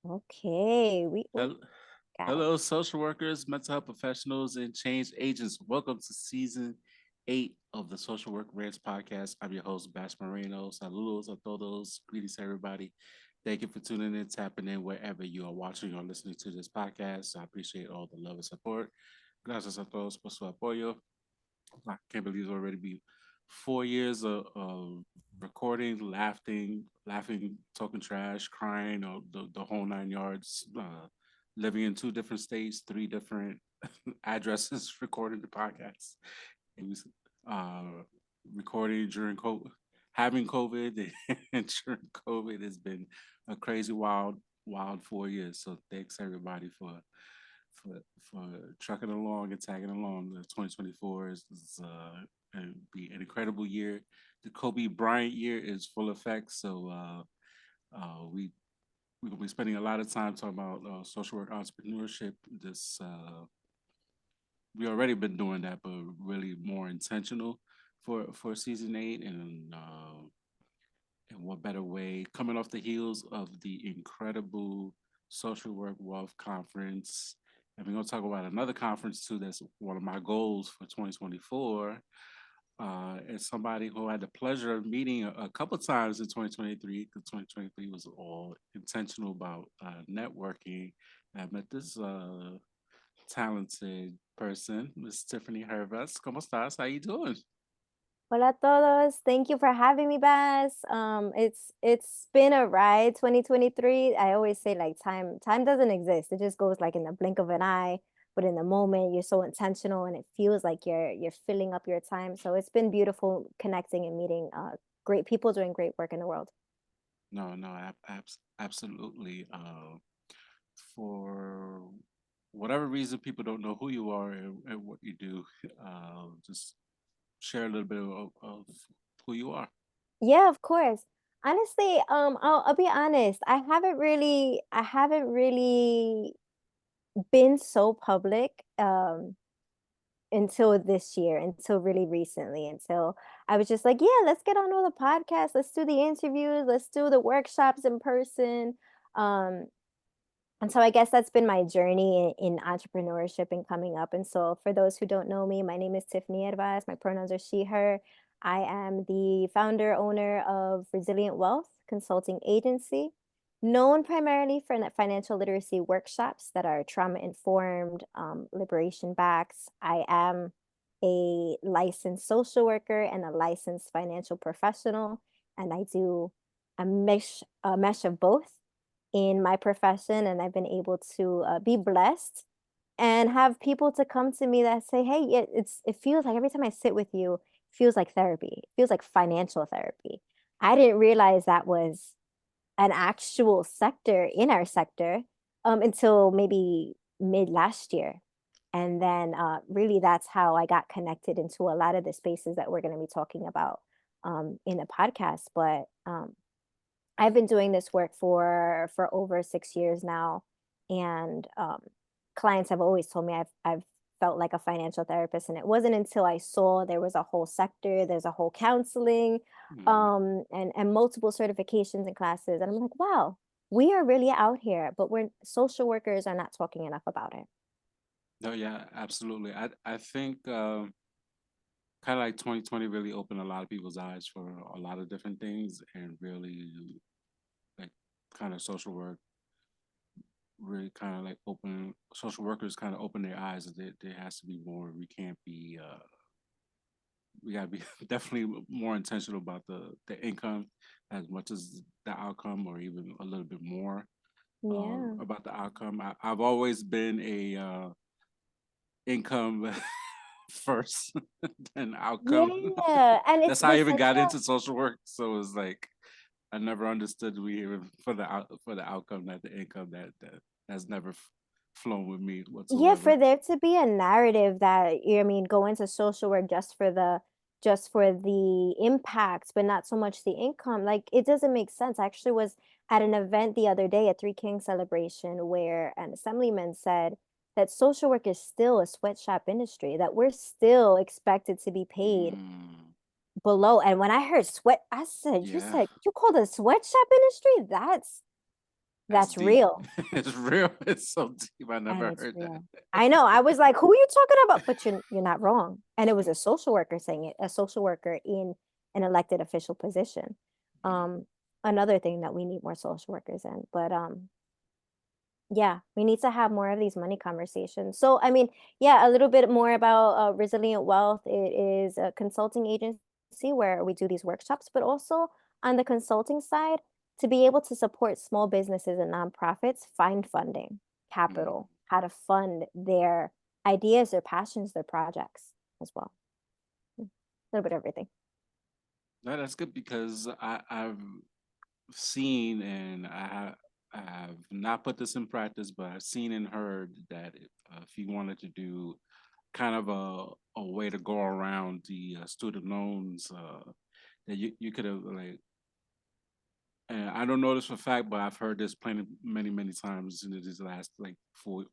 Okay, we Hel- got it. Hello, social workers, mental health professionals, and change agents. Welcome to season 8 of the Social Work Rants podcast. I'm your host, Bash Moreno. Saludos a todos. Greetings to everybody. Thank you for tuning in, tapping in wherever you are watching or listening to this podcast. I appreciate all the love and support. Gracias a todos por su apoyo. I can't believe it's already been 4 years of recording, laughing, talking trash, crying, or the whole 9 yards. Living in two different states, three different addresses, recording the podcast. It was uh, recording during COVID, having COVID, and during COVID has been a crazy, wild 4 years. So thanks everybody for trucking along and tagging along. 2024 is be an incredible year. The Kobe Bryant year is full effect. So we're gonna be spending a lot of time talking about social work entrepreneurship. This we already been doing that, but really more intentional for season 8, and what better way coming off the heels of the incredible social work wealth conference. And we're going to talk about another conference too. That's one of my goals for 2024. As somebody who had the pleasure of meeting a couple times in 2023, because 2023 was all intentional about networking. I met this talented person, Miss Tiffany Hervas. ¿Cómo estás? How you doing? Hola a todos. Thank you for having me, Bas. It's been a ride, 2023. I always say like time doesn't exist. It just goes like in the blink of an eye. But in the moment, you're so intentional, and it feels like you're filling up your time. So it's been beautiful connecting and meeting great people doing great work in the world. No, no, absolutely. For whatever reason, people don't know who you are and what you do. Just share a little bit of who you are. Yeah, of course. Honestly, I'll be honest. I haven't really been so public until this year, until really recently, until I was just like, yeah, let's get on all the podcasts, let's do the interviews, let's do the workshops in person. Um, and so I guess that's been my journey in entrepreneurship and coming up. And so for those who don't know me, my name is Tiffany Hervas. My pronouns are she, her. I am the founder, owner of Resilient Wealth Consulting Agency, known primarily for financial literacy workshops that are trauma informed, liberation backs. I am a licensed social worker and a licensed financial professional, and I do a mesh of both in my profession, and I've been able to be blessed and have people to come to me that say, "Hey, it feels like every time I sit with you, it feels like therapy. It feels like financial therapy." I didn't realize that was an actual sector in our sector until maybe mid last year. And then really that's how I got connected into a lot of the spaces that we're going to be talking about in the podcast. But I've been doing this work for over 6 years now, and clients have always told me I've felt like a financial therapist, and it wasn't until I saw there was a whole sector, there's a whole counseling, Mm. and multiple certifications and classes, and I'm like, wow, we are really out here, but we're social workers are not talking enough about it. No, yeah, absolutely. I think kind of like 2020 really opened a lot of people's eyes for a lot of different things, and really like kind of social work really kind of like open social workers kind of open their eyes that there has to be more. We can't be we gotta be definitely more intentional about the income as much as the outcome, or even a little bit more Yeah. about the outcome. I've always been a income first than outcome. Yeah, and it's That's how the I even got central. into social work. So it's like I never understood we here for the outcome, that the income that has never flown with me Yeah, whatsoever. for there to be a narrative that, I mean, go into social work just for the impact, but not so much the income, like it doesn't make sense. I actually was at an event the other day, a Three Kings celebration, where an assemblyman said that social work is still a sweatshop industry, that we're still expected to be paid Mm, below. And when I heard sweat, I said, yeah. you call the sweatshop industry? That's That's deep. real. It's real. It's so deep. I And never it's heard that. real. I know. I was like, who are you talking about? But you're not wrong. And it was a social worker saying it, a social worker in an elected official position. Um, Another thing that we need more social workers in. But yeah, we need to have more of these money conversations. So, I mean, yeah, a little bit more about Resilient Wealth. It is a consulting agency where we do these workshops, but also on the consulting side, to be able to support small businesses and nonprofits find funding, Mm. capital, how to fund their ideas, their passions, their projects as well. A little bit of everything. No, that's good because I've seen and I have not put this in practice, but I've seen and heard that if you wanted to do kind of a way to go around the student loans, that you could have like, and I don't know this for a fact, but I've heard this plenty many times in these last like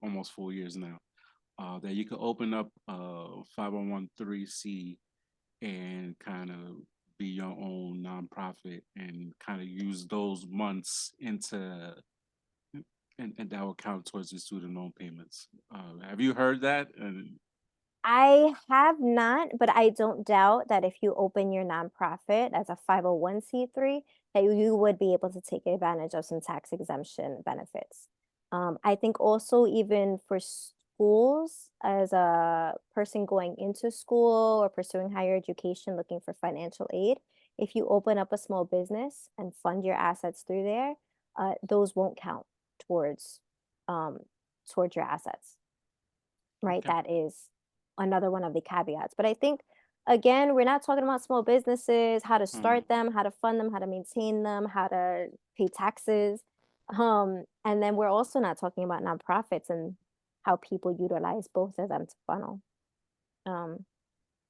almost 4 years now. That you could open up a 501(c) and kind of be your own nonprofit and kind of use those months into and that will count towards the student loan payments. Have you heard that? And I have not, but I don't doubt that if you open your nonprofit as a 501(c)(3), that you would be able to take advantage of some tax exemption benefits. I think also even for schools, as a person going into school or pursuing higher education looking for financial aid, if you open up a small business and fund your assets through there, those won't count towards um, towards your assets, right? okay. That is another one of the caveats. But I think, again, we're not talking about small businesses, how to Mm, start them, how to fund them, how to maintain them, how to pay taxes. And then we're also not talking about nonprofits and how people utilize both of them to funnel. Um,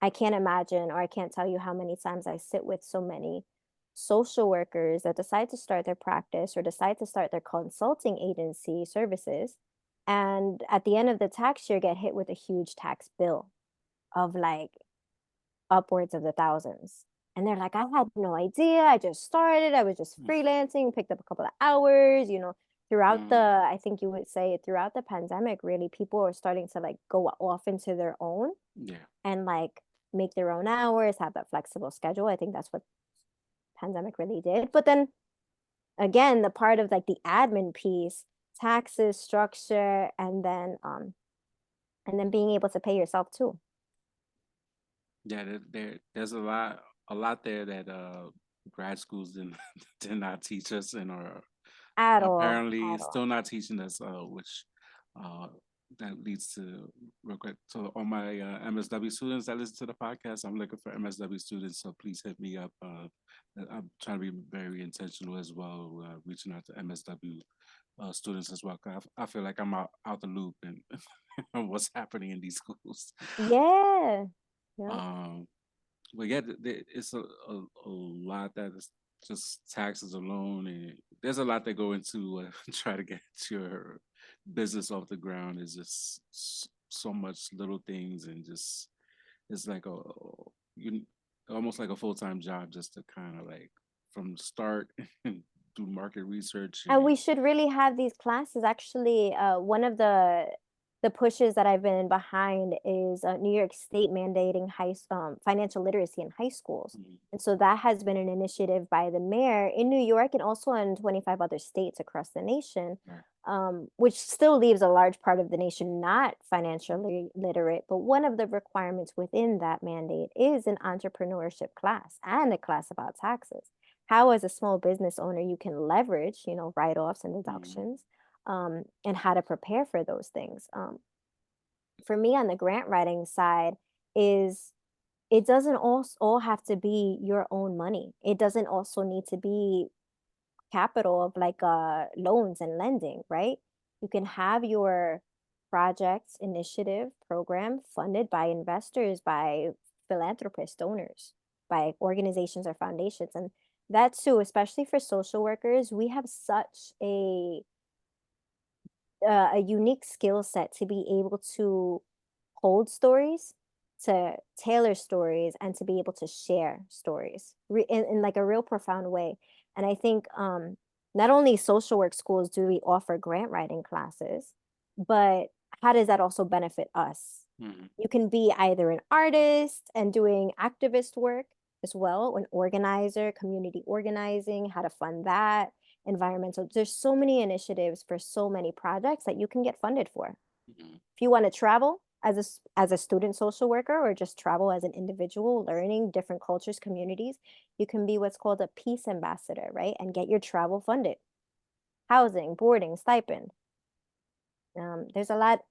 I can't imagine, or I can't tell you how many times I sit with so many social workers that decide to start their practice or decide to start their consulting agency services. And at the end of the tax year, get hit with a huge tax bill of like upwards of the thousands. And they're like, I had no idea. I just started. I was just mm, freelancing, picked up a couple of hours, throughout the, mm, I think you would say throughout the pandemic, really, people are starting to like go off into their own yeah. and like make their own hours, have that flexible schedule. I think that's what pandemic really did. But then again, the part of like the admin piece, taxes, structure, and then being able to pay yourself too. Yeah, there's a lot there that grad schools did not, did not teach us and are At all. apparently At all. still not teaching us, which uh, that leads to real quick. So all my MSW students that listen to the podcast, I'm looking for MSW students, so please hit me up. I'm trying to be very intentional as well, reaching out to MSW students as well. 'Cause I feel like I'm out the loop and what's happening in these schools. Yeah. Yep. Um, but yeah, it's a lot that is just taxes alone, and there's a lot that go into try to get your business off the ground. It's just so much little things, and just it's like you almost like a full-time job just to kind of like from the start and do market research And and we should really have these classes. Actually, one of the pushes that I've been behind is New York State mandating financial literacy in high schools. mm, And so that has been an initiative by the mayor in New York and also in 25 other states across the nation, right. which still leaves a large part of the nation not financially literate. But one of the requirements within that mandate is an entrepreneurship class and a class about taxes, how as a small business owner you can leverage, write-offs and Mm, deductions, and how to prepare for those things. For me on the grant writing side is it doesn't all have to be your own money. It doesn't also need to be capital of like loans and lending, right? You can have your project initiative program funded by investors, by philanthropists, donors, by organizations or foundations. And that too, especially for social workers, we have such a unique skill set to be able to hold stories, to tailor stories, and to be able to share stories in like a real profound way. And I think not only social work schools do we offer grant writing classes, but how does that also benefit us? Mhm. You can be either an artist and doing activist work as well, an organizer, community organizing, how to fund that, environmental. There's so many initiatives for so many projects that you can get funded for. Mhm. If you want to travel as as a student social worker or just travel as an individual, learning different cultures, communities, you can be what's called a peace ambassador, right? And get your travel funded, housing, boarding, stipend. There's a lot.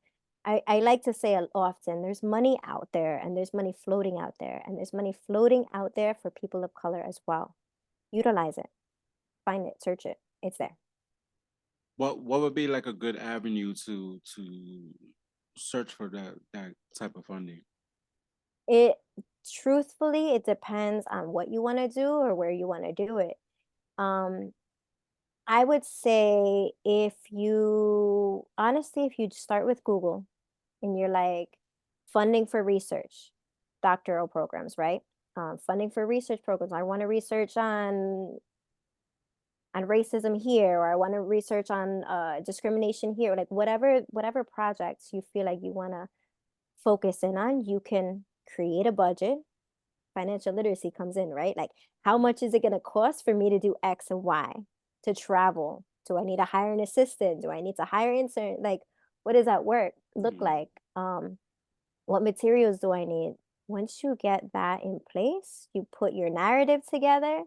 I like to say often there's money out there and there's money floating out there and there's money floating out there for people of color as well. Utilize it, find it, search it. It's there. What would be like a good avenue to search for that type of funding? It truthfully, it depends on what you want to do or where you want to do it. Um, I would say if you honestly, if you start with Google and you're like funding for research, doctoral programs, right? Funding for research programs. I want to research on racism here, or I want to research on discrimination here. Like whatever projects you feel like you want to focus in on, you can create a budget. Financial literacy comes in, right? Like, how much is it going to cost for me to do X and Y, to travel? Do I need to hire an assistant? Do I need to hire an intern? Like, what does that work look Mhm. like? What materials do I need? Once you get that in place, you put your narrative together,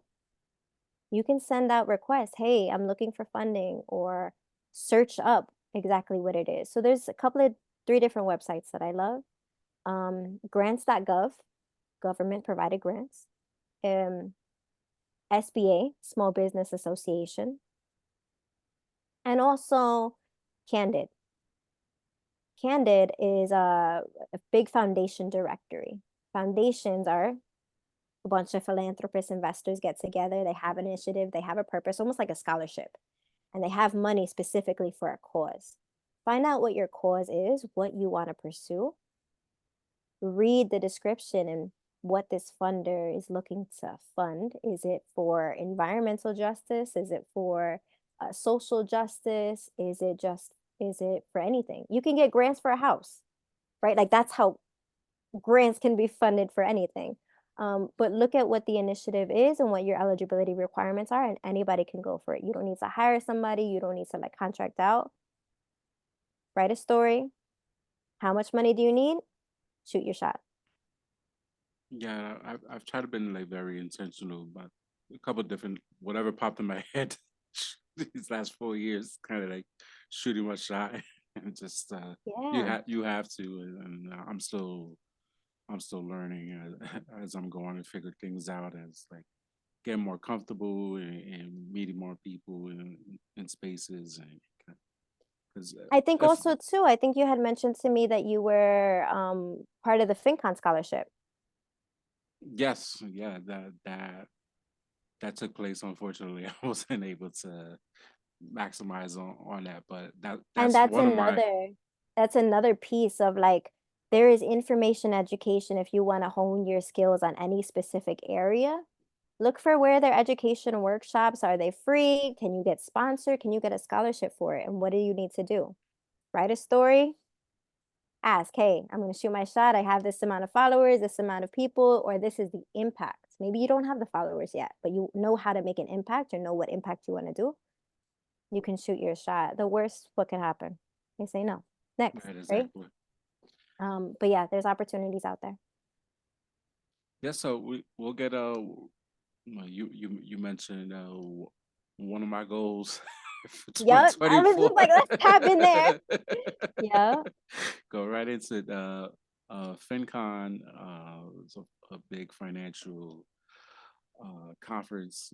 you can send out requests. Hey, I'm looking for funding, or search up exactly what it is. So there's a couple of three different websites that I love. Grants.gov, government provided grants. Um, SBA, Small Business Association, and also Candid. Candid is a big foundation directory. Foundations are a bunch of philanthropists, investors get together, they have an initiative, they have a purpose, almost like a scholarship, and they have money specifically for a cause. Find out what your cause is, what you want to pursue, read the description and what this funder is looking to fund. Is it for environmental justice? Is it for social justice? Is it for anything? You can get grants for a house, right? Like that's how grants can be funded for anything. But look at what the initiative is and what your eligibility requirements are, and anybody can go for it. You don't need to hire somebody. You don't need to like contract out. Write a story. How much money do you need? Shoot your shot. Yeah, I've tried to been like very intentional about a couple of different whatever popped in my head these last 4 years, kind of like shooting my shot and just Yeah. you have to, and I'm still learning as I'm going to figure things out as like getting more comfortable and meeting more people in spaces and because I think if also too, I think you had mentioned to me that you were part of the FinCon scholarship. yes, yeah, that took place. Unfortunately, I wasn't able to maximize on that, but And that's one of my that's another piece of like there is information education if you want to hone your skills on any specific area. Look for where their education workshops are. They free? Can you get sponsored? Can you get a scholarship for it? And what do you need to do? Write a story, ask, hey, I'm going to shoot my shot. I have this amount of followers, this amount of people, or this is the impact. Maybe you don't have the followers yet, but you know how to make an impact or know what impact you want to do. You can shoot your shot. The worst, what can happen? They say no. Next, right right? exactly. But yeah, there's opportunities out there. Yeah, so we'll get you mentioned one of my goals for Yep. I was 2024. just like, let's tap in there. Yeah. Go right into FinCon. It's a big financial conference.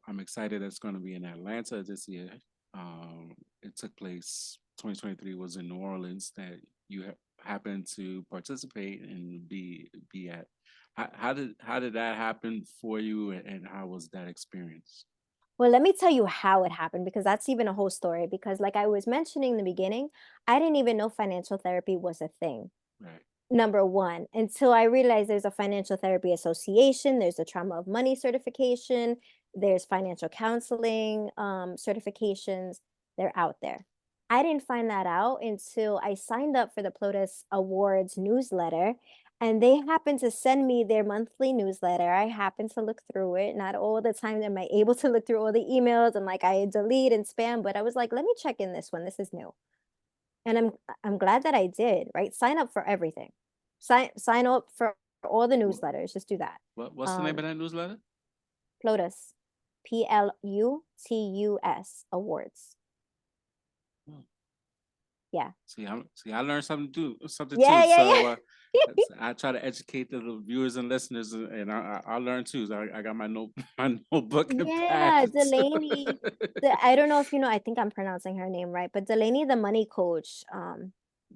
I'm excited that's going to be in Atlanta this year. It took place 2023 was in New Orleans that you happened to participate and be at. How did that happen for you, and how was that experience? Well, let me tell you how it happened because that's even a whole story. Because, like I was mentioning in the beginning, I didn't even know financial therapy was a thing. Right. Number one, until I realized there's a financial therapy association, there's a trauma of money certification, There's financial counseling certifications. They're out there. I didn't find that out until I signed up for the PLOTUS Awards newsletter, and they happened to send me their monthly newsletter. I happened to look through it. Not all the time am I able to look through all the emails, and like I delete and spam, but I was like, let me check in this one. This is new. And I'm glad that I did, right? Sign up for everything. Sign up for all the What, newsletters. Just do that. what's the name of Um, that newsletter? PLOTUS, PLUTUS Awards. Oh, Yeah. see, I learned something too. Yeah, yeah, So yeah. I try to educate the viewers and listeners, and I learn too. So I got my my notebook and pad. Yeah, Delaney. I don't know if you know, I think I'm pronouncing her name right, but Delaney, the money coach,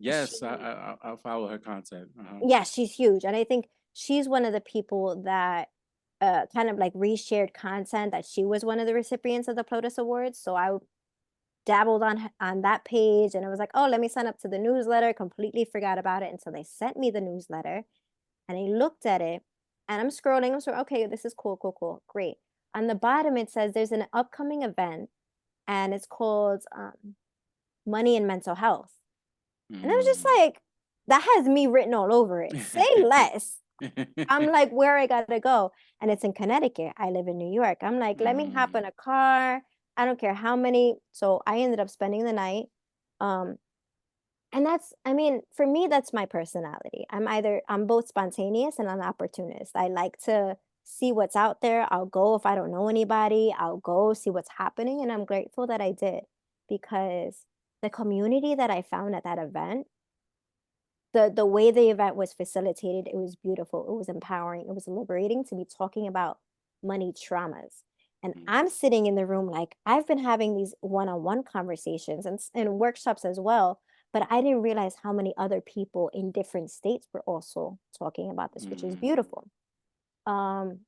Yes, she, I follow her content. yeah, she's huge. And I think she's one of the people that kind of like reshared content that she was one of the recipients of the PLOTUS Awards. So I dabbled on that page, and it was like, oh, let me sign up to the newsletter. Completely forgot about it until they sent me the newsletter, and I looked at it, and I'm scrolling. I'm sort okay, this is cool, cool, cool, great. On the bottom, it says there's an upcoming event, and it's called Money and Mental Health. And I was just Mm. like, that has me written all over it. Say less. I'm like, where I gotta go. And it's in Connecticut. I live in New York. I'm like, let me hop in Mm. a car. I don't care how many. So I ended up spending the night. Um, and that's, I mean, for me, that's my personality. I'm both spontaneous and an opportunist. I like to see what's out there. I'll go if I don't know anybody. I'll go see what's happening. And I'm grateful that I did, because the community that I found at that event, the way the event was facilitated, it was beautiful, it was empowering, it was liberating to be talking about money traumas. And Mm. I'm sitting in the room, like, I've been having these one-on-one conversations and workshops as well, but I didn't realize how many other people in different states were also talking about this, which is Mm. beautiful. um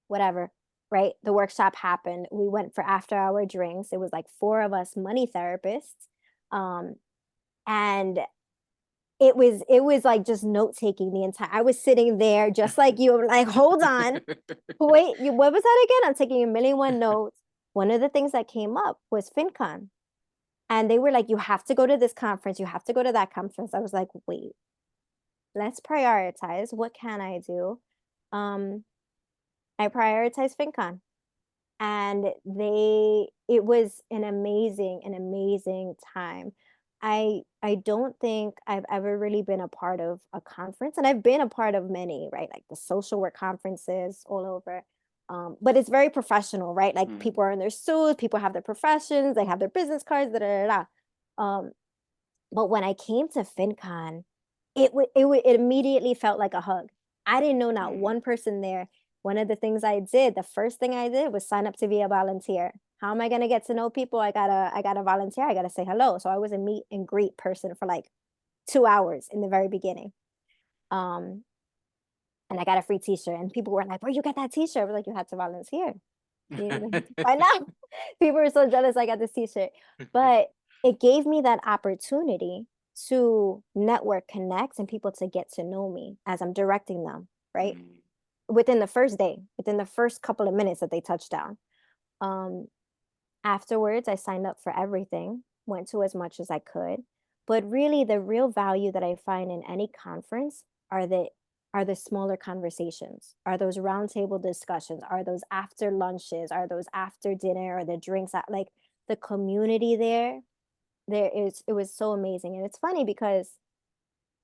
Whatever, right? The workshop happened, we went for after hour drinks. It was like four of us money therapists, um and it was like just note taking the entire. I was sitting there just like you. I'm like, hold on, wait, you, what was that again? I'm taking a million one notes. One of the things that came up was FinCon, and they were like, you have to go to this conference, you have to go to that conference. I was like, wait, let's prioritize. What can I do? Um, I prioritize FinCon, and it was an amazing time. I don't think I've ever really been a part of a conference, and I've been a part of many, right? Like the social work conferences all over. But it's very professional, right? Like Mm. people are in their suits, people have their professions, they have their business cards, da da da. Um, but when I came to FinCon, it immediately felt like a hug. I didn't know not Mm. one person there. One of the things I did, the first thing I did was sign up to be a volunteer. How am I gonna get to know people? I gotta volunteer. I gotta say hello. So I was a meet and greet person for like 2 hours in the very beginning. Um, and I got a free T-shirt, and people were like, "Where you get that T-shirt?" I was like, "You had to volunteer." Why not? People were so jealous I got this T-shirt, but it gave me that opportunity to network, connect, and people to get to know me as I'm directing them, right? Mm. Within the first day, within the first couple of minutes that they touched down. Um, Afterwards, I signed up for everything, went to as much as I could. But really, the real value that I find in any conference are the smaller conversations, are those roundtable discussions, are those after lunches, are those after dinner, or the drinks at like the community there. It was so amazing. And it's funny because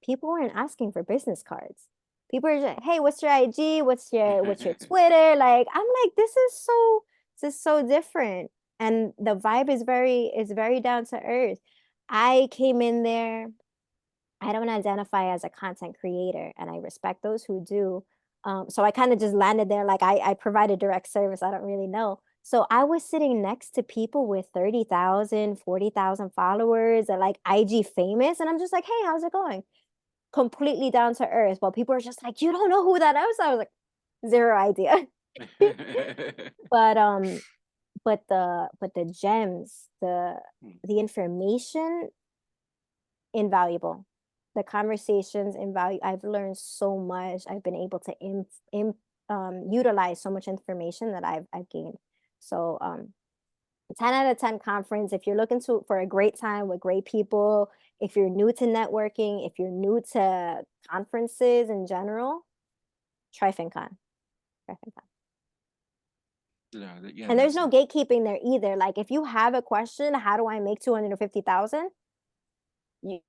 people weren't asking for business cards. People are just, hey, what's your IG? What's your Twitter? Like, I'm like, this is so different. And the vibe is very down to earth. I came in there, I don't identify as a content creator, and I respect those who do. So I kind of just landed there, like I provided direct service. I don't really know. So I was sitting next to people with 30,000, 40,000 followers, and like IG famous. And I'm just like, hey, how's it going? Completely down to earth. While people are just like, you don't know who that is. I was like, zero idea. But the gems, the information, invaluable. The conversations invaluable. I've learned so much. I've been able to utilize so much information that I've gained. So 10 out of 10 conference. If you're looking for a great time with great people, if you're new to networking, if you're new to conferences in general, try FinCon. Try FinCon. Yeah, And there's that's no gatekeeping there either. Like if you have a question, how do I make 250,000? You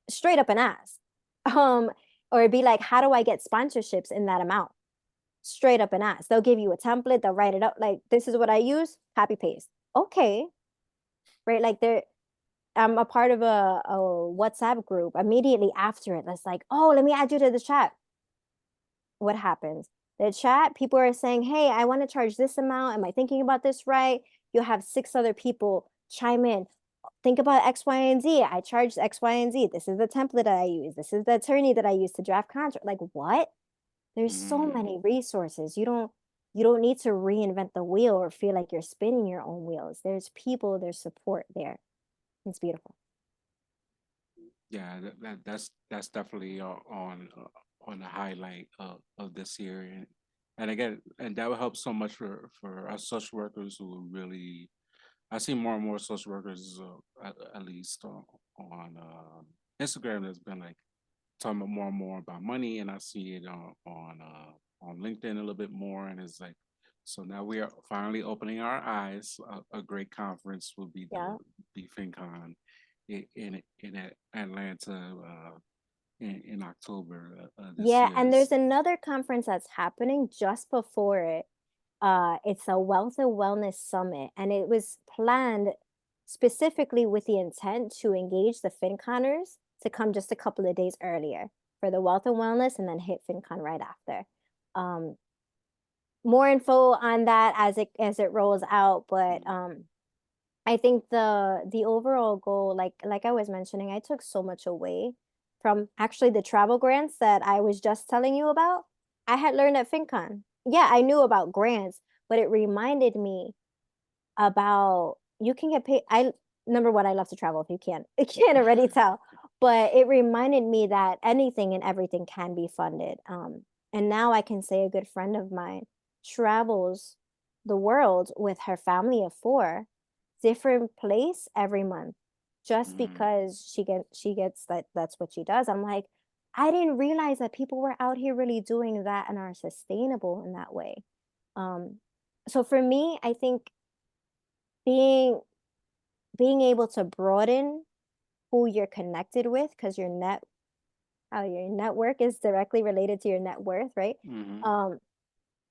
straight up and ask. Um, or it'd be like, how do I get sponsorships in that amount? Straight up and ask. They'll give you a template, they'll write it up. Like, this is what I use, copy paste. Okay. Right. Like I'm a part of a WhatsApp group immediately after it. That's like, oh, let me add you to the chat. What happens? The chat, people are saying, hey, I want to charge this amount. Am I thinking about this right? You'll have 6 other people chime in. Think about X, Y, and Z. I charge X, Y, and Z. This is the template that I use. This is the attorney that I use to draft contract. Like what? There's so mm, many resources. You don't need to reinvent the wheel or feel like you're spinning your own wheels. There's people, there's support there. It's beautiful. yeah, that's definitely on the highlight of this year, and again, and that would help so much for us social workers who really. I see more and more social workers, at least on Instagram, that's been like talking about more and more about money, and I see it on LinkedIn a little bit more, and it's like, so now we are finally opening our eyes. A great conference will be Yeah. the FinCon in Atlanta in October this Yeah, year. and there's another conference that's happening just before it. It's a Wealth and Wellness Summit, and it was planned specifically with the intent to engage the FinConners to come just a couple of days earlier for the Wealth and Wellness, and then hit FinCon right after. Um, More info on that as it rolls out, but I think the overall goal, like I was mentioning, I took so much away from actually the travel grants that I was just telling you about. I had learned at FinCon. Yeah, I knew about grants, but it reminded me about you can get paid. I Number one, I love to travel if you can't. I can't already tell. But it reminded me that anything and everything can be funded. And now I can say a good friend of mine travels the world with her family of 4, different place every month, just Mm, because she gets that's what she does. I'm like, I didn't realize that people were out here really doing that and are sustainable in that way. Um, so for me, I think being being able to broaden who you're connected with, because how your network is directly related to your net worth, right? mm-hmm. um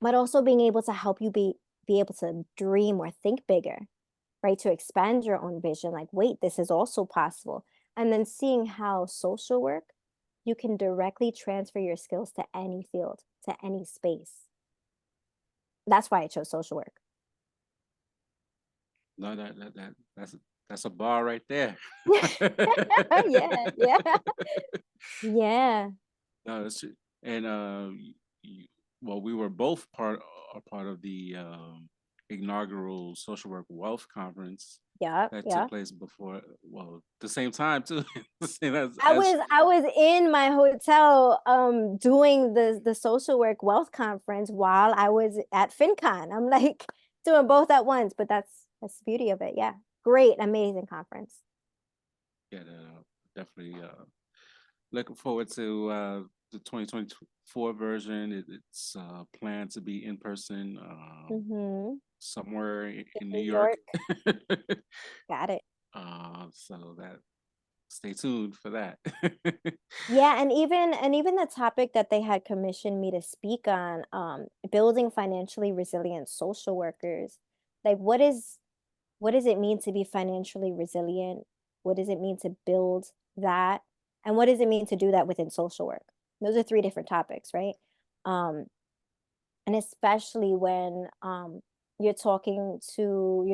but also being able to help you be able to dream or think bigger, right? To expand your own vision, like, wait, this is also possible. And then seeing how social work, you can directly transfer your skills to any field, to any space. That's why I chose social work. No, that's a bar right there. Yeah, yeah. Yeah. No, that's true. And you, well, we were both a part of the inaugural Social Work Wealth Conference Yeah, that took yeah. place before, well, the same time too. Same I as was I was in my hotel doing the social work wealth conference while I was at FinCon. I'm like doing both at once, but that's the beauty of it. Yeah. Great, amazing conference. yeah, definitely looking forward to the 2024 version. It's planned to be in person Mm-hmm. somewhere In in New New York. York. Got it. So that stay tuned for that. Yeah, and even the topic that they had commissioned me to speak on, building financially resilient social workers. Like what does it mean to be financially resilient? What does it mean to build that? And what does it mean to do that within social work? Those are 3 different topics, right? Um, and especially when you're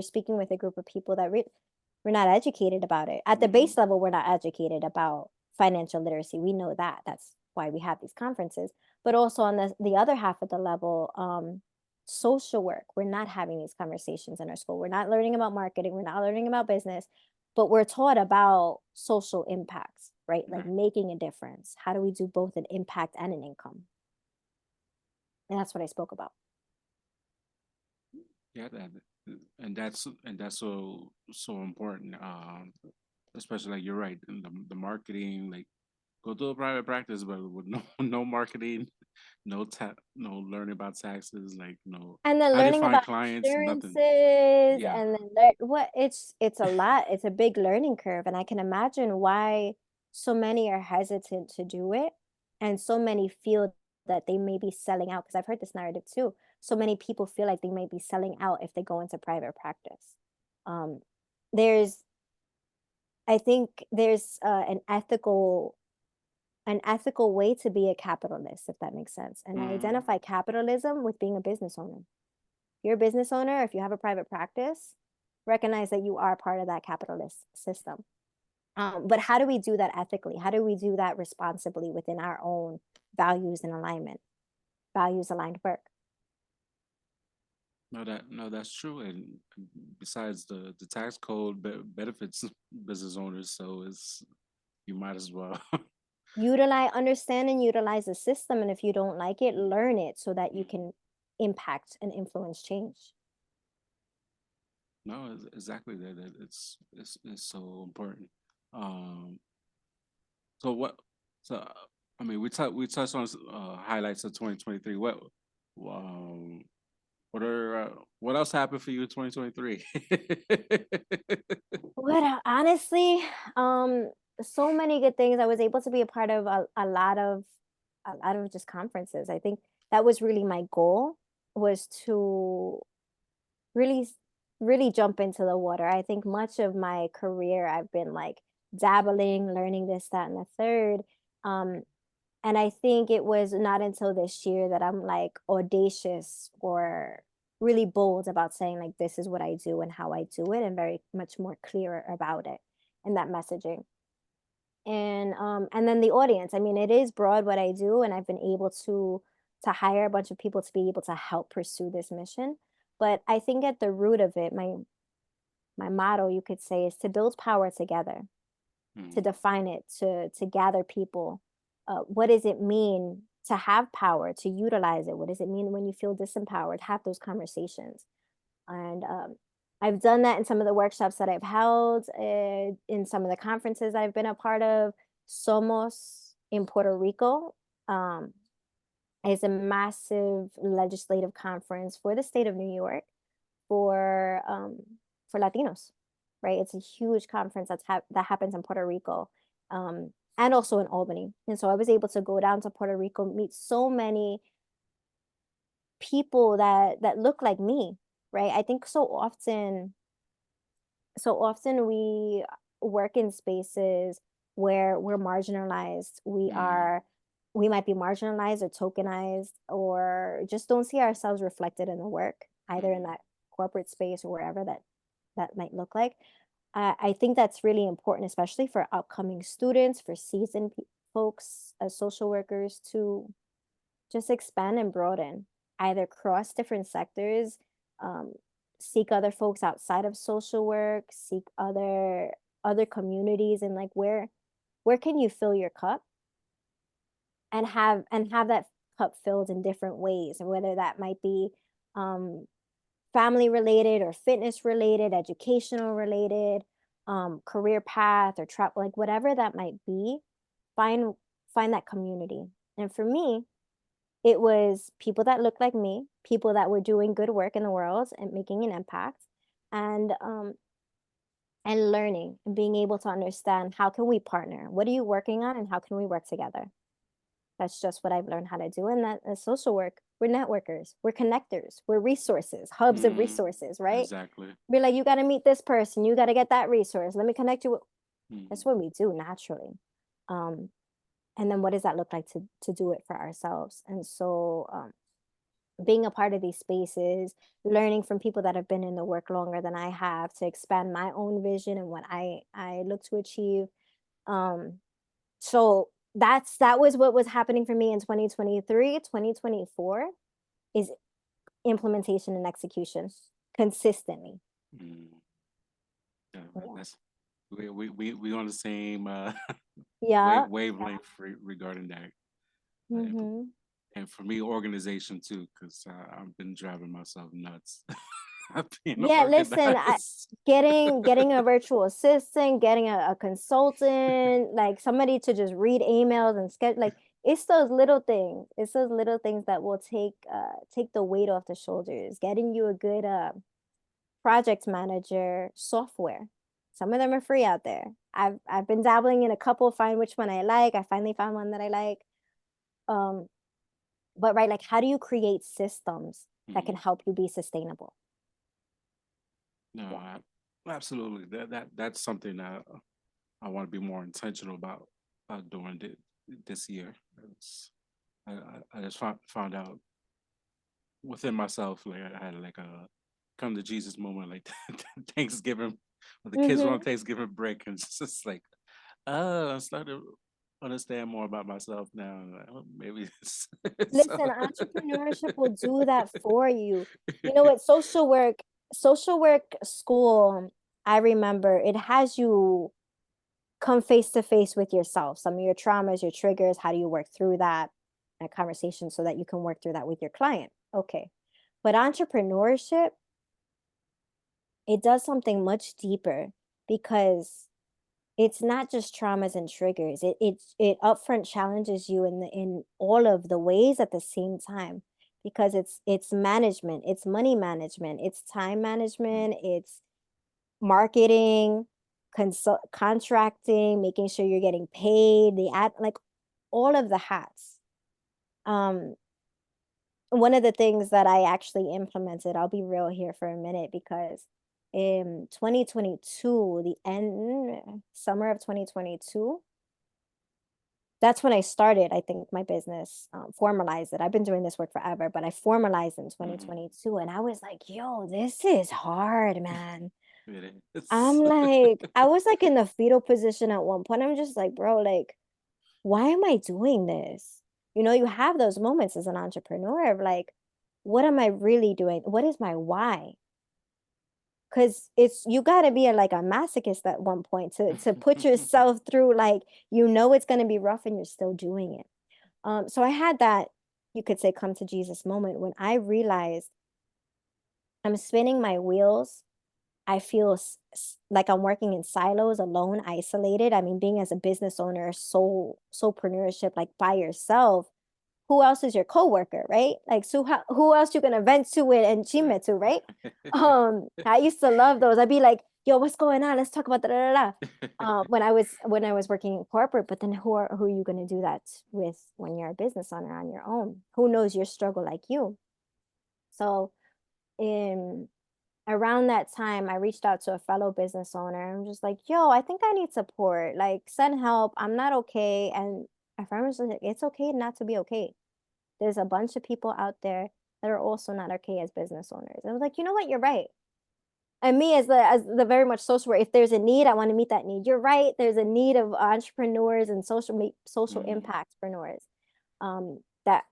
speaking with a group of people that we're not educated about it. At the Hmm. base level, we're not educated about financial literacy. We know that. That's why we have these conferences. But also on the other half of the level, social work, we're not having these conversations in our school. We're not learning about marketing. We're not learning about business, but we're taught about social impacts, right? Like Right. making a difference. How do we do both an impact and an income? And that's what I spoke about. Yeah, that's so important. Especially like you're right, in the marketing, like go do a private practice, but with no marketing, no learning about taxes, like no And then how they learning find about clients, nothing. insurances, Yeah. and then what it's a lot. It's a big learning curve, and I can imagine why so many are hesitant to do it, and so many feel that they may be selling out, because I've heard this narrative too. So many people feel like they may be selling out if they go into private practice. Um, there's, I think there's an ethical way to be a capitalist, if that makes sense. And I Mm. identify capitalism with being a business owner. You're a business owner, if you have a private practice, recognize that you are part of that capitalist system. But how do we do that ethically? How do we do that responsibly within our own values and alignment, values aligned work? No, that's true. And besides, the tax code benefits business owners, so it's you might as well. Understand and utilize the system. And if you don't like it, learn it so that you can impact and influence change. No, exactly that. It's so important. Um, so what? So I mean, we touched on highlights of 2023. Um, what else happened for you in 2023? Honestly, um, so many good things. I was able to be a part of a lot of just conferences. I think that was really my goal, was to really really jump into the water. I think much of my career I've been like dabbling, learning this, that, and the third. Um, and I think it was not until this year that I'm like audacious or really bold about saying like this is what I do and how I do it, and very much more clearer about it and that messaging. And then the audience. I mean, it is broad what I do, and I've been able to hire a bunch of people to be able to help pursue this mission. But I think at the root of it, my motto, you could say, is to build power together, to Mm, define it, to gather people. What does it mean to have power, to utilize it? What does it mean when you feel disempowered? Have those conversations. And I've done that in some of the workshops that I've held, in some of the conferences I've been a part of. Somos in Puerto Rico um, is a massive legislative conference for the state of New York for Latinos, right? It's a huge conference that happens in Puerto Rico, and also in Albany. And so I was able to go down to Puerto Rico, meet so many people that look like me, right? I think so often we work in spaces where we're marginalized. mm, We might be marginalized or tokenized, or just don't see ourselves reflected in the work, either in mm, that corporate space or wherever that might look like. I think that's really important, especially for upcoming students, for seasoned folks as social workers, to just expand and broaden, either cross different sectors, um, seek other folks outside of social work, seek other communities, and like where can you fill your cup and have that cup filled in different ways, and whether that might be um, family related or fitness related, educational related, career path or travel, like whatever that might be, find find that community. And for me, it was people that looked like me, people that were doing good work in the world and making an impact, and and learning and being able to understand, how can we partner? What are you working on, and how can we work together? That's just what I've learned how to do. And that is social work. We're networkers, we're connectors, we're resources, hubs of mm. resources, right? Exactly. Be like, you got to meet this person, you got to get that resource. Let me connect you with. That's Mm, what we do naturally. Um, and then what does that look like to do it for ourselves? And so being a part of these spaces, learning from people that have been in the work longer than I have, to expand my own vision and what I look to achieve. Um, so that was what was happening for me in 2023. 2024 is implementation and execution consistently. mm. Yeah, Yeah. that's we on the same Yeah. wavelength regarding that. Uh, impl- Mm-hmm. And for me, organization too, because I've been driving myself nuts. Being Yeah, listen, organized. getting a virtual assistant, getting a consultant, like somebody to just read emails and schedule, like it's those little things. It's those little things that will take the weight off the shoulders. Getting you a good project manager software. Some of them are free out there. I've been dabbling in a couple, find which one I like. I finally found one that I like. Um, but right, like how do you create systems that can Mhm. help you be sustainable? No, Yeah. absolutely. That's something that I want to be more intentional about doing this year. I just found out within myself, like I had like a come to Jesus moment, like Thanksgiving, when the kids were on Mm-hmm. Thanksgiving break, and it's just like, oh, I'm starting to understand more about myself now. And like, oh, maybe so. Listen, entrepreneurship will do that for you. You know what? Social work school, I remember it has you come face to face with yourself, some of your traumas, your triggers, how do you work through that, a conversation so that you can work through that with your client. Okay. But entrepreneurship, it does something much deeper because it's not just traumas and triggers. It upfront challenges you in all of the ways at the same time because it's management, it's money management, it's time management, it's marketing, contracting, making sure you're getting paid, the ad, like all of the hats. Um, one of the things that I actually implemented, I'll be real here for a minute because in 2022, the end summer of 2022, that's when I started, I think, my business, formalized it. I've been doing this work forever, but I formalized in Mhm. 2022. And I was like, yo, this is hard, man. It I'm is. like, I was like in the fetal position at one point. I'm just like, bro, like, why am I doing this? You know, you have those moments as an entrepreneur of like, what am I really doing? What is my why? Because it's you got to be like a masochist at one point to put yourself through like you know it's going to be rough and you're still doing it. So I had that, you could say, come to Jesus moment when I realized I'm spinning my wheels. I feel like I'm working in silos, alone, isolated. I mean, being as a business owner, soulpreneurship, like by yourself, who else is your coworker, right? Like, so who else you gonna vent to it and Right. chime to, right? I used to love those. I'd be like, "Yo, what's going on? Let's talk about da da da." When I was working in corporate, but then who are you gonna do that with when you're a business owner on your own? Who knows your struggle like you? So, in around that time, I reached out to a fellow business owner. I'm just like, yo, I think I need support. Like, send help. I'm not okay. And my friend was like, it's okay not to be okay. There's a bunch of people out there that are also not okay as business owners. I was like, you know what? You're right. And me as the very much social worker, if there's a need, I want to meet that need. You're right. There's a need of entrepreneurs and social Mhm. impactpreneurs that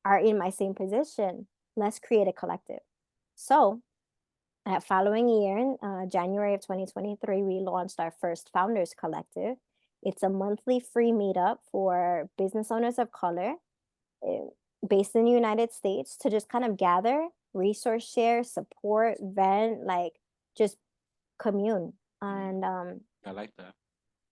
are in my same position. Let's create a collective. So that following year, in January of 2023, we launched our first Founders Collective. It's a monthly free meetup for business owners of color eh, based in the United States to just kind of gather, resource share, support, vent, like just commune. Mhm. And I like that.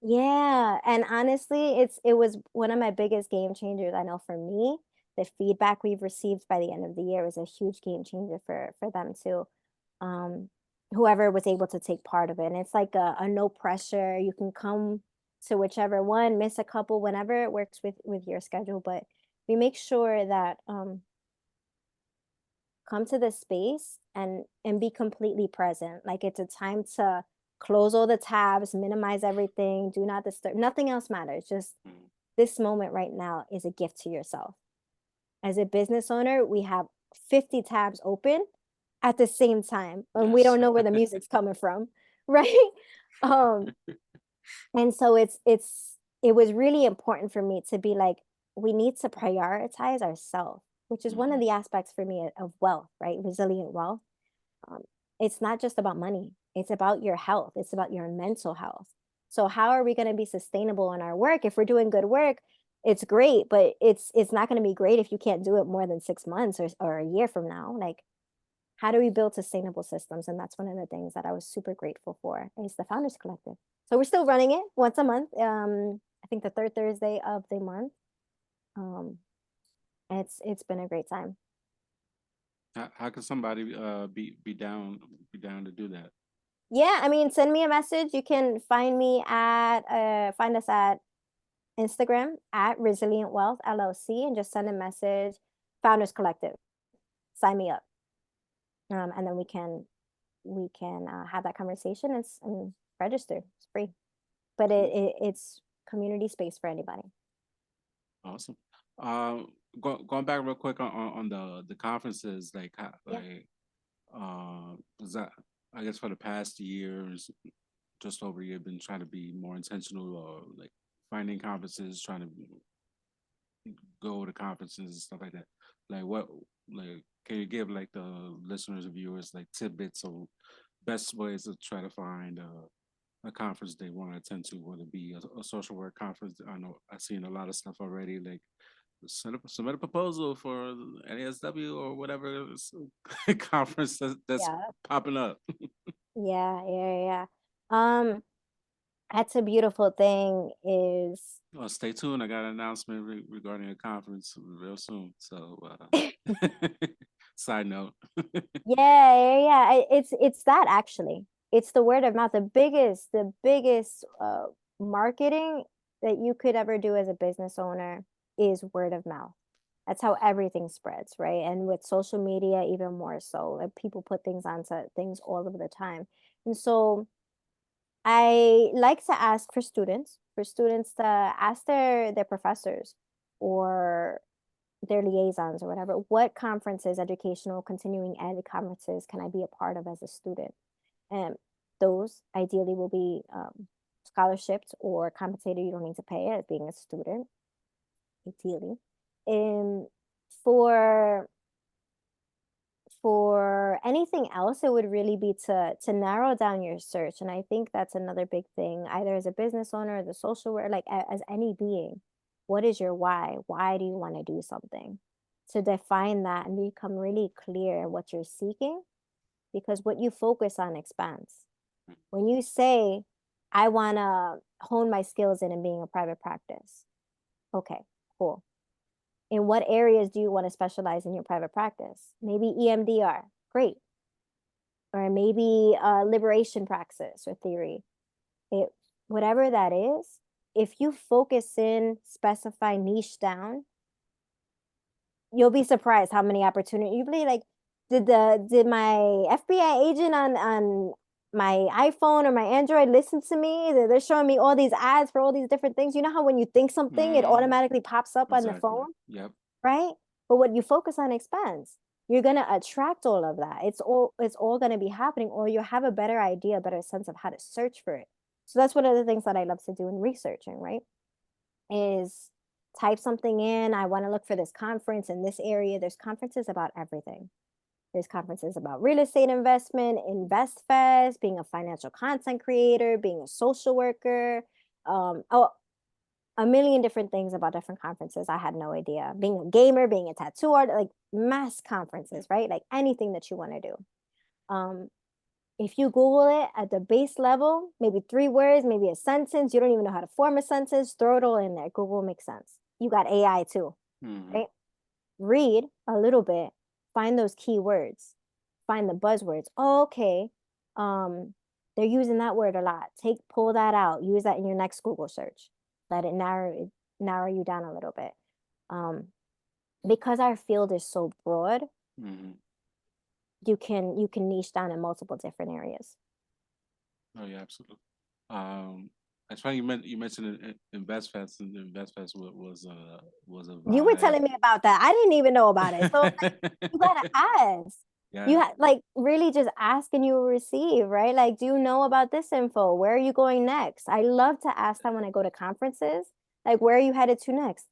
yeah, and honestly, it was one of my biggest game changers. I know for me, the feedback we've received by the end of the year was a huge game changer for them too. Um, whoever was able to take part of it. And it's like a no pressure. You can come to whichever one, miss a couple, whenever it works with your schedule. But we make sure that come to this space and be completely present. Like it's a time to close all the tabs, minimize everything, do not disturb. Nothing else matters. Just Mhm. this moment right now is a gift to yourself. As a business owner, we have 50 tabs open at the same time, and we Yes. don't know where the music's coming from, right? Um, and so it was really important for me to be like, we need to prioritize ourselves, which is one of Mhm. the aspects for me of wealth, right? Resilient wealth. Um, it's not just about money, it's about your health, it's about your mental health. So, how are we going to be sustainable in our work? If we're doing good work, it's great, but it's not going to be great if you can't do it more than 6 months or a year from now. Like, how do we build sustainable systems? And that's one of the things that I was super grateful for is the Founders Collective. So we're still running it once a month. I think the third Thursday of the month. And it's been a great time. How can somebody be down to do that? Yeah, I mean, send me a message. You can find us at Instagram at Resilient Wealth LLC and just send a message, Founders Collective. Sign me up. And then we can have that conversation and register. It's free, but it's community space for anybody. Awesome. Going back real quick on the conferences, like Yeah. was that, I guess, for the past years, just over a year, been trying to be more intentional, or like finding conferences, trying to go to conferences and stuff like that. Like what, like, can you give like the listeners and viewers like tidbits or best ways to try to find a conference they want to attend to, whether it be a social work conference? I know I've seen a lot of stuff already, like submit a proposal for LMSW or whatever conference that's Yeah. popping up. Yeah. That's a beautiful thing is Well, stay tuned. I got an announcement regarding a conference real soon. So, side note. It's that actually. It's the word of mouth. The biggest marketing that you could ever do as a business owner is word of mouth. That's how everything spreads, right? And with social media, even more so. Like people put things onto things all of the time. And so I like to ask for students to ask their professors or their liaisons or whatever, what conferences, educational continuing ed conferences can I be a part of as a student? And those ideally will be scholarships or compensated. You don't need to pay it as being a student, ideally. And for for anything else, it would really be to narrow down your search. And I think that's another big thing, either as a business owner, as a social worker, like as any being. What is your why? Why do you want to do something? To define that and become really clear what you're seeking, because what you focus on expands. When you say, I want to hone my skills in being a private practice, okay, cool. In what areas do you want to specialize in your private practice? Maybe EMDR, great. Or maybe liberation praxis or theory. Whatever that is, if you focus in, specify, niche down, you'll be surprised how many opportunities. You'll be like, did my FBI agent on my iPhone or my Android listen to me? They're showing me all these ads for all these different things. You know how when you think something, it automatically pops up on the phone? Yep. Right? But what you focus on expands. You're gonna attract all of that. It's all gonna be happening, or you'll have a better idea, a better sense of how to search for it. So that's one of the things that I love to do in researching, right? Is type something in. I want to look for this conference in this area. There's conferences about everything. There's conferences about real estate investment, InvestFest, being a financial content creator, being a social worker. A million different things about different conferences. I had no idea. Being a gamer, being a tattoo artist, like mass conferences, right? Like anything that you want to do. If you Google it at the base level, maybe 3 words, maybe a sentence, you don't even know how to form a sentence, throw it all in there. Google makes sense. You got AI too, right? Read a little bit, find those keywords, find the buzzwords. Oh, okay. They're using that word a lot. Pull that out, use that in your next Google search. Let it narrow you down a little bit. Because our field is so broad, you can niche down in multiple different areas. Oh yeah, absolutely. It's funny you mentioned InvestFest, and InvestFest was a vibe. You were telling me about that. I didn't even know about it. So like, you gotta ask. Yeah. You like really just ask and you will receive, right? Like, do you know about this info? Where are you going next? I love to ask that when I go to conferences. Like, where are you headed to next?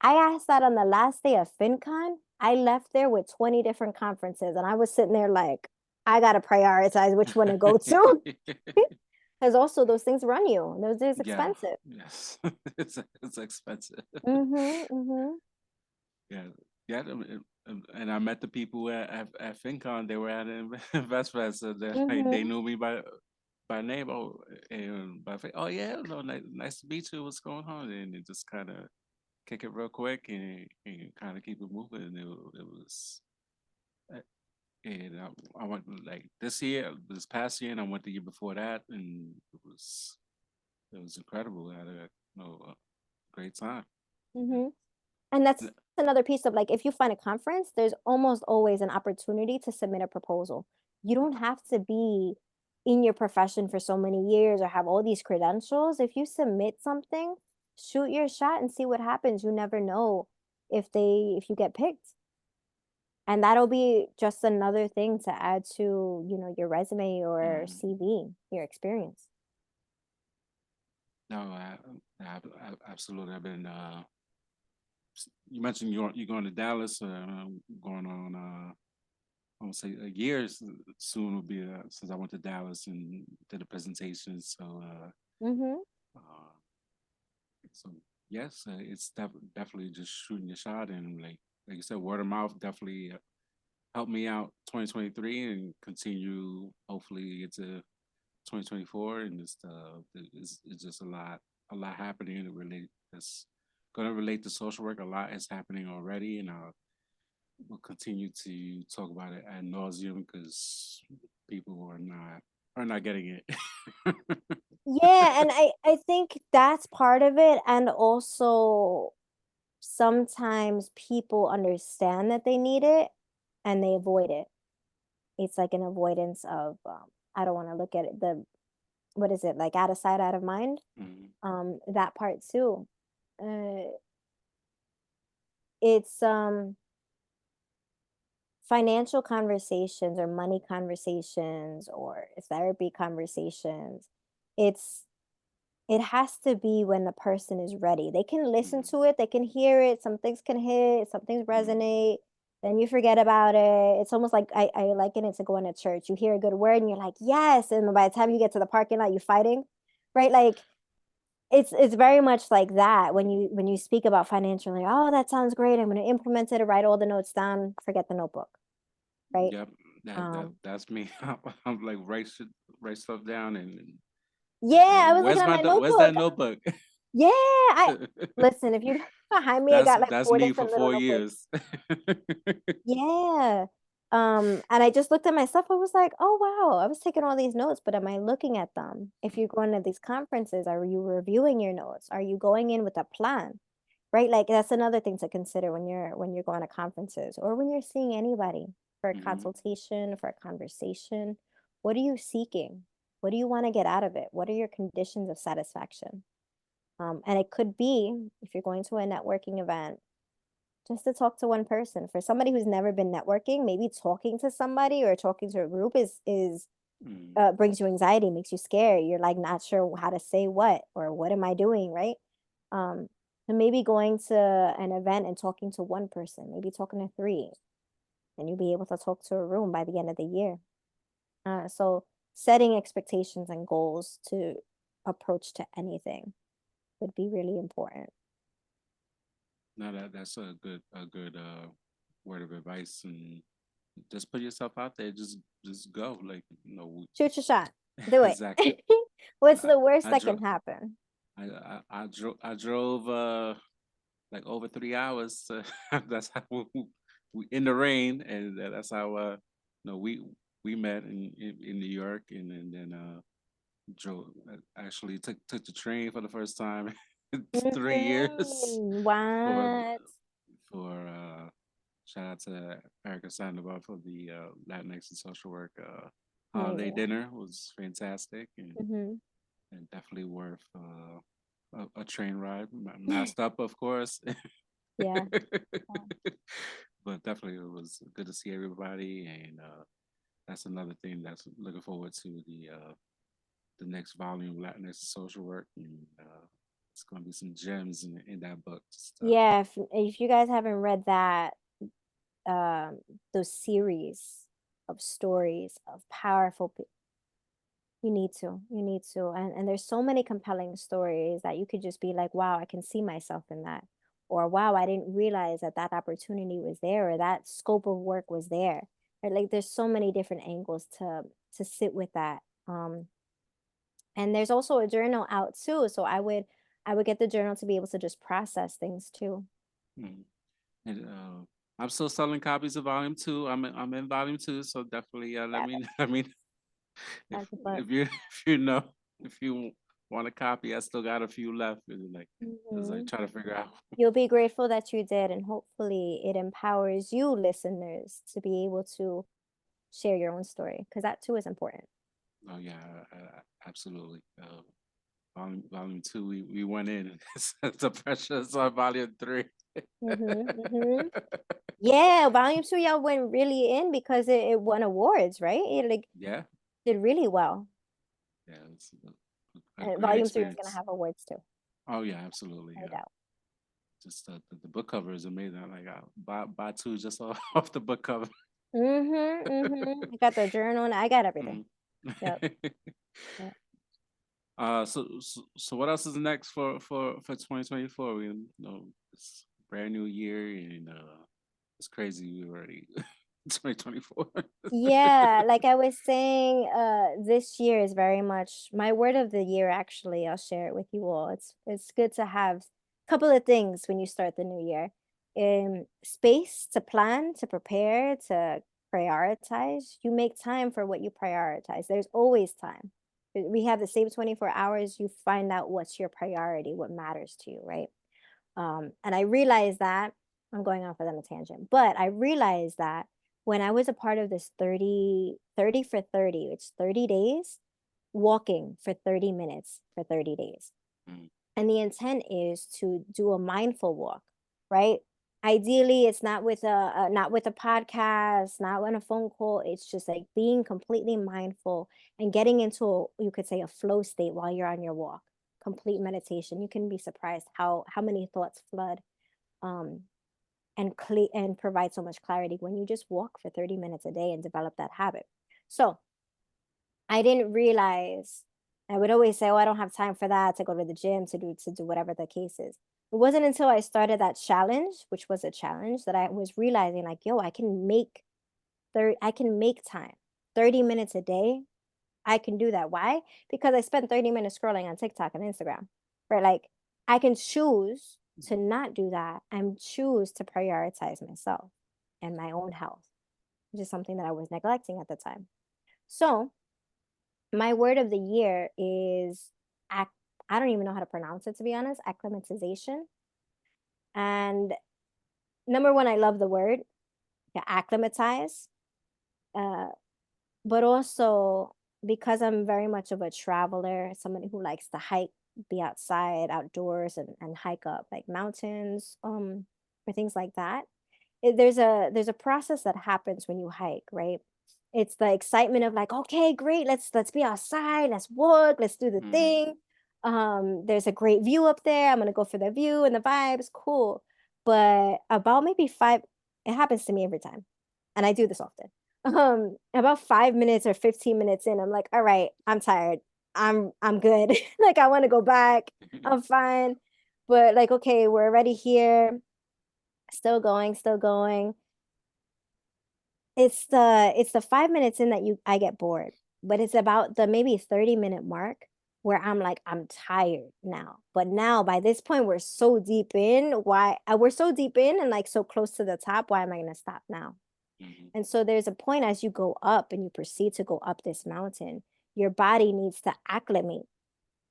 I asked that on the last day of FinCon. I left there with 20 different conferences, and I was sitting there like, I gotta prioritize which one to go to. Because also those things run you. Those is Yeah, expensive. yes, it's expensive. Mm-hmm. Mm-hmm. Yeah, yeah, and I met the people at FinCon. They were at InvestFest, so they Mm-hmm. knew me by name. Oh, and oh yeah, no, nice to meet you. What's going on? And it just kind of kick it real quick and kind of keep it moving. And it was, uh, and I went like this past year, and I went the year before that, and it was incredible. I had a great time. Mm-hmm. And that's another piece of like, if you find a conference, there's almost always an opportunity to submit a proposal. You don't have to be in your profession for so many years or have all these credentials. If you submit something, shoot your shot and see what happens. You never know if you get picked. And that'll be just another thing to add to, your resume or Mm. CV, your experience. No, absolutely. I've been. You mentioned you're going to Dallas. Going on. I would say a year soon will be since I went to Dallas and did a presentation. Mm-hmm. Uh, so yes, it's definitely just shooting your shot and like you said, word of mouth definitely helped me out 2023 and continue hopefully into 2024 and it's just a lot happening and relate that's going to relate to social work. A lot is happening already, and we'll continue to talk about it ad nauseum because people are not getting it. Yeah, and I think that's part of it. And also sometimes people understand that they need it and they avoid it. It's like an avoidance of I don't want to look at it, the what is it, like out of sight, out of mind. Mhm, That part too. It's financial conversations or money conversations or therapy conversations. It's it has to be when the person is ready. They can listen mhm, to it, they can hear it, some things can hit, some things mhm. resonate, then you forget about it. It's almost like I liken it to going to church. You hear a good word and you're like, yes. And by the time you get to the parking lot, you're fighting, right? Like it's very much like that when you speak about financial, like, oh, that sounds great. I'm going to implement it, write all the notes down, forget the notebook, right? Yep, Um, that's me. I'm like write stuff down and yeah, I was looking where's at my where's that notebook. notebook? Yeah, I listen, if you look behind me, I got like That's four me for different little four notebooks. years. Yeah. And I just looked at my stuff. I was like, oh wow, I was taking all these notes, but am I looking at them? If you're going to these conferences, are you reviewing your notes? Are you going in with a plan? Right? Like that's another thing to consider when you're going to conferences or when you're seeing anybody for a Hmm. consultation, for a conversation. What are you seeking? What do you want to get out of it? What are your conditions of satisfaction? And it could be if you're going to a networking event, just to talk to one person. For somebody who's never been networking, maybe talking to somebody or talking to a group is Hmm. brings you anxiety, makes you scared. You're like not sure how to say what or what am I doing, right? Um, and maybe going to an event and talking to one person, maybe talking to three, and you'll be able to talk to a room by the end of the year. So setting expectations and goals to approach to anything would be really important. No, that's a good word of advice, and just put yourself out there. Just go, like Shoot your shot. Do it. exactly. What's I, the worst I that drove can happen? I drove like over 3 hours. That's how we in the rain, and that's how we met in New York, and then drove. Actually took the train for the first time in 3 years for What? for shout out to Erica Sandoval for the Latinx and social work holiday Amazing. dinner. It was fantastic Hmm. and definitely worth a train ride. Masked up, of course, Yeah. but definitely it was good to see everybody, and that's another thing that's looking forward to the next volume, Latinx and social work, and it's going to be some gems in that book. Just, Yeah, if you guys haven't read that, um, those series of stories of powerful, You need to. You need to. And there's so many compelling stories that you could just be like, wow, I can see myself in that. Or wow, I didn't realize that that opportunity was there or that scope of work was there. Or like there's so many different angles to sit with that. And there's also a journal out too. So I would get the journal to be able to just process things too. Mhm. And I'm still selling copies of Volume 2. I'm in Volume 2, so definitely let Yeah, me let me if that's a book. if you want a copy, I still got a few left. It's like Hmm. trying to figure out. You'll be grateful that you did, and hopefully it empowers you listeners to be able to share your own story because that too is important. Oh yeah, absolutely. Volume 2, we went in. The pressure is on Volume 3. Hmm. Hmm. Yeah, volume two, y'all went really in because it won awards, right? It like Yeah, did really well. yeah, it's a And great volume three is gonna experience. have awards too, Oh yeah, absolutely. no Yeah, doubt. just the book cover is amazing. Like buy two just off the book cover. Mm-hmm. Mm-hmm. I got the journal and I got everything. Mhm. Yep. Yep. So what else is next for 2024? It's a brand new year, and it's crazy. We already 2024. Yeah, like I was saying, this year is very much my word of the year, actually. I'll share it with you all. It's good to have a couple of things when you start the new year. Space to plan, to prepare, to prioritize. You make time for what you prioritize. There's always time. We have the same 24 hours. You find out what's your priority, what matters to you, right? And I realized that I'm going off of on a tangent, but I realized that when I was a part of this 30 for 30, it's 30 days walking for 30 minutes for 30 days. Mm, And the intent is to do a mindful walk, right? Ideally, it's not with a podcast, not on a phone call. It's just like being completely mindful and getting into you could say a flow state while you're on your walk. Complete meditation. You can be surprised how many thoughts flood um and provide so much clarity when you just walk for 30 minutes a day and develop that habit. So I didn't realize I would always say, "Oh, I don't have time for that to go to the gym to do whatever the case is." It wasn't until I started that challenge, which was a challenge, that I was realizing like, "Yo, I can make time. 30 minutes a day, I can do that." Why? Because I spent 30 minutes scrolling on TikTok and Instagram. Right? Like I can choose to not do that and choose to prioritize myself and my own health, which is something that I was neglecting at the time. So my word of the year is ac- I don't even know how to pronounce it, to be honest. Acclimatization. And number one, I love the word, to acclimatize. Uh, but also because I'm very much of a traveler, somebody who likes to hike, be outside, outdoors, and hike up like mountains, or things like that. There's a process that happens when you hike, right? It's the excitement of like, okay, great, let's be outside, let's walk, let's do the mm, thing. There's a great view up there. I'm gonna go for the view and the vibes, cool. But about maybe five, it happens to me every time, and I do this often. About 5 minutes or 15 minutes in, I'm like, all right, I'm tired. I'm good. Like I want to go back. I'm fine. But like, okay, we're already here. Still going, still going. It's the 5 minutes in that you I get bored, but it's about the maybe 30-minute mark where I'm like, "I'm tired now." But now by this point, we're so deep in and, like, so close to the top, why am I gonna stop now? mhm, And so there's a point as you go up and you proceed to go up this mountain, your body needs to acclimate.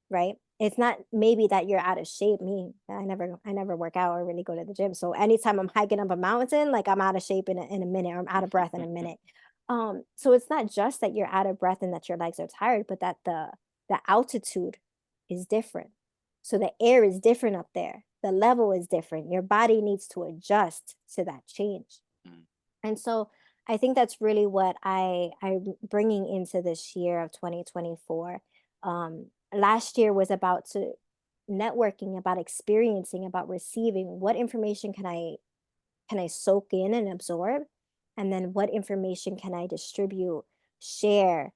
Right? It's not maybe that you're out of shape. I never work out or really go to the gym. So anytime I'm hiking up a mountain, like I'm out of shape in a minute, or I'm out of breath in a minute. So it's not just that you're out of breath and that your legs are tired, but that the altitude is different. So the air is different up there. The level is different. Your body needs to adjust to that change. mm, And so I think that's really what I'm bringing into this year of 2024. Last year was about to networking, about experiencing, about receiving. What information can I soak in and absorb, and then what information can I distribute, share,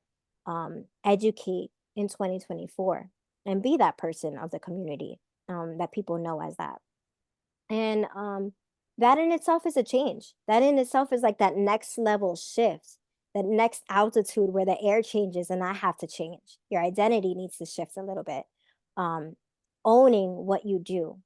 educate in 2024 and be that person of the community that people know as that. And that in itself is a change. That in itself is like that next level shift, that next altitude where the air changes and I have to change. Your identity needs to shift a little bit. Um, owning what you do,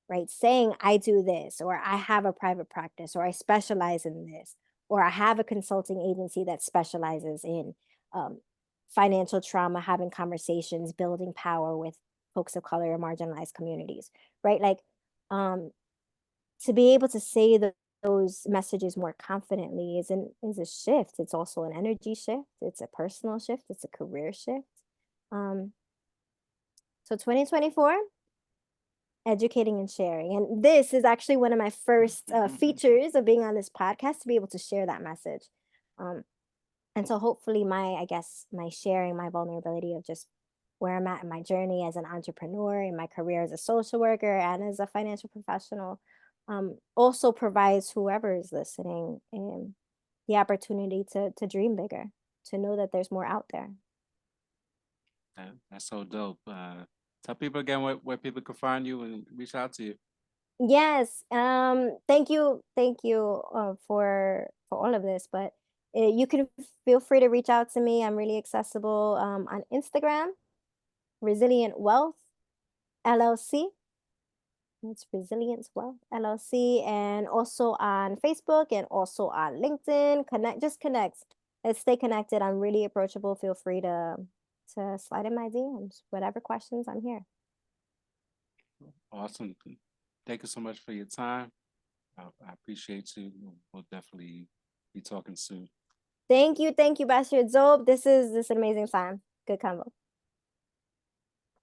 right? Saying, I do this, or I have a private practice, or I specialize in this, or I have a consulting agency that specializes in um, financial trauma, having conversations, building power with folks of color or marginalized communities, right? Like, um, to be able to say those messages more confidently is a shift. It's also an energy shift. It's a personal shift. It's a career shift. Um, so 2024, educating and sharing. And this is actually one of my first features of being on this podcast to be able to share that message. Um, and so hopefully I guess, my sharing, my vulnerability of just where I'm at in my journey as an entrepreneur, in my career as a social worker and as a financial professional, also provides whoever is listening the opportunity to dream bigger, to know that there's more out there. That's so dope. Tell people again where people can find you and reach out to you. Yes. Thank you for all of this. But you can feel free to reach out to me. I'm really accessible on Instagram, Resilient Wealth LLC. It's Resilience Wealth LLC, and also on Facebook and also on LinkedIn. Just connect. Let's stay connected. I'm really approachable. Feel free to slide in my DMs. Whatever questions, I'm here. Awesome. Thank you so much for your time. I appreciate you. We'll definitely be talking soon. Thank you, Bashir Zob. This is an amazing time. Good combo.